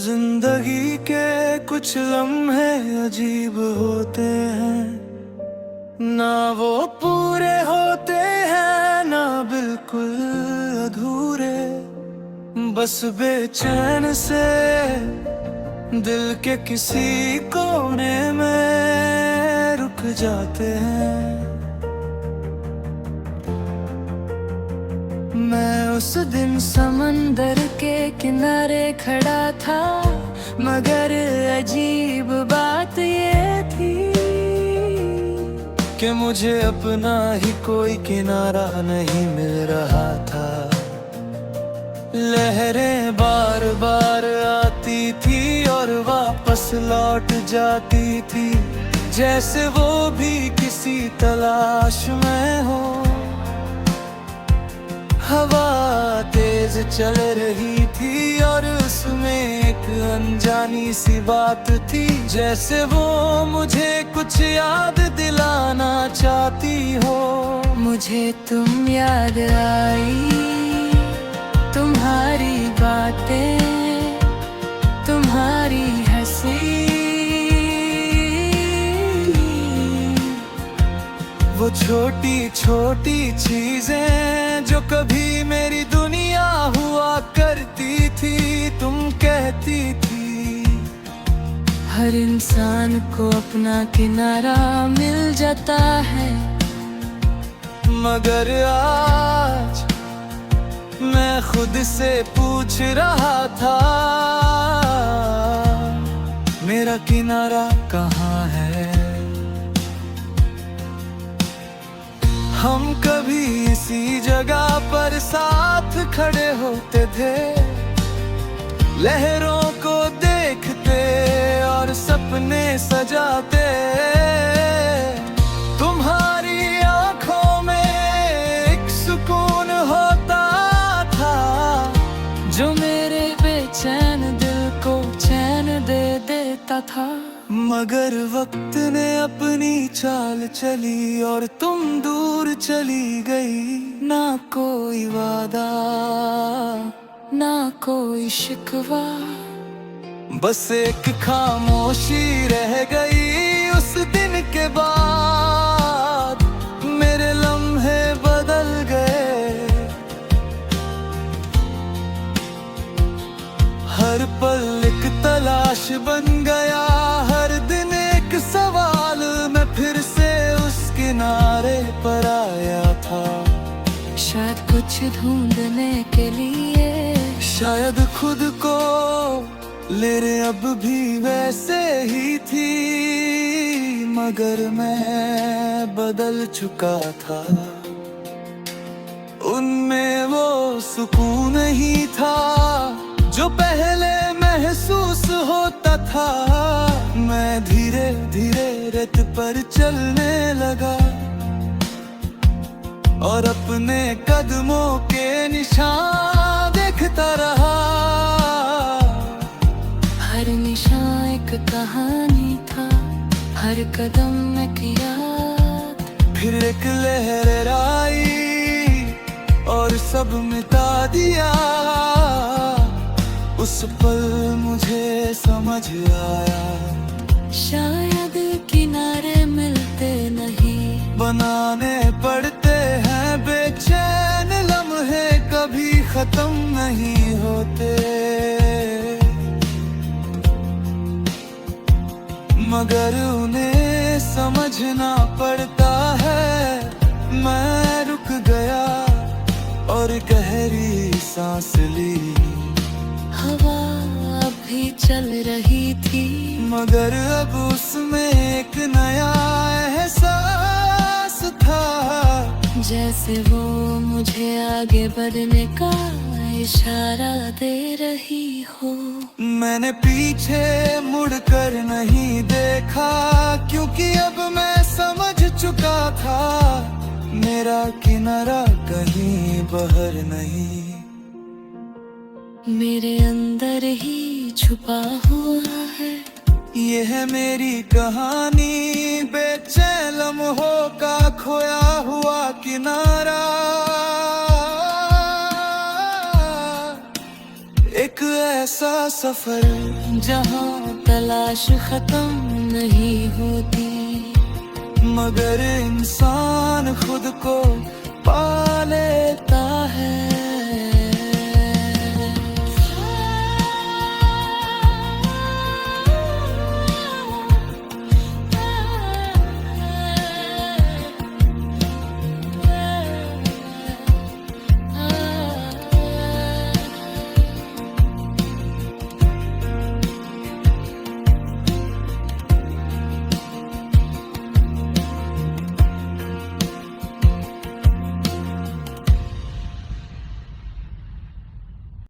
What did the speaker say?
जिंदगी के कुछ लम्हे अजीब होते हैं, ना वो पूरे होते हैं ना बिल्कुल अधूरे। बस बेचैन से दिल के किसी कोने में रुक जाते हैं। मैं उस दिन समंदर के किनारे खड़ा था, मगर अजीब बात ये थी कि मुझे अपना ही कोई किनारा नहीं मिल रहा था। लहरें बार बार आती थी और वापस लौट जाती थी, जैसे वो भी किसी तलाश में हो। हवा तेज चल रही थी और उसमें एक अनजानी सी बात थी, जैसे वो मुझे कुछ याद दिलाना चाहती हो। मुझे तुम याद आई, तुम्हारी बातें, तुम्हारी हंसी, वो छोटी छोटी चीजें जो कभी मेरी दुनिया हुआ करती थी। तुम कहती थी हर इंसान को अपना किनारा मिल जाता है, मगर आज मैं खुद से पूछ रहा था, मेरा किनारा कहाँ है। हम कभी इसी जगह पर साथ खड़े होते थे, लहरों को देखते और सपने सजाते। तुम्हारी आंखों में एक सुकून होता था, जो मेरे बेचैन दिल को चैन दे देता था। मगर वक्त ने अपनी चाल चली और तुम दूर चली गई। ना कोई वादा ना कोई शिकवा, बस एक खामोशी रह गई। उस दिन के बाद मेरे लम्हे बदल गए, हर पल एक तलाश बन गया, हर दिन एक सवाल। मैं फिर से उस किनारे पर आया था, शायद कुछ ढूंढने के लिए, शायद खुद को। लहरें अब भी वैसे ही थी, मगर मैं बदल चुका था। उनमें वो सुकून नहीं था जो पहले महसूस होता था। मैं धीरे धीरे रेत पर चलने लगा और अपने कदमों के निशान देखता रहा। हर निशान एक कहानी था, हर कदम एक याद। फिर एक लहर आई और सब मिटा दिया। उस पल मुझे समझ आया, शायद किनारे मिलते नहीं, बनाने पड़ते हैं बेचैन लम्हे, कभी खत्म नहीं होते। मगर उन्हें समझना पड़ता है। मैं रुक गया और गहरी सांस ली। हवा अभी चल रही थी, मगर अब उसमें एक नया एहसास था, जैसे वो मुझे आगे बढ़ने का इशारा दे रही हो। मैंने पीछे मुड़कर नहीं देखा, क्योंकि अब मैं समझ चुका था, मेरा किनारा कहीं बाहर नहीं, मेरे अंदर ही छुपा हुआ है। ये है मेरी कहानी, बेचैन लम्हों का खोया हुआ किनारा। एक ऐसा सफर जहाँ तलाश खत्म नहीं होती, मगर इंसान खुद को पा लेता है।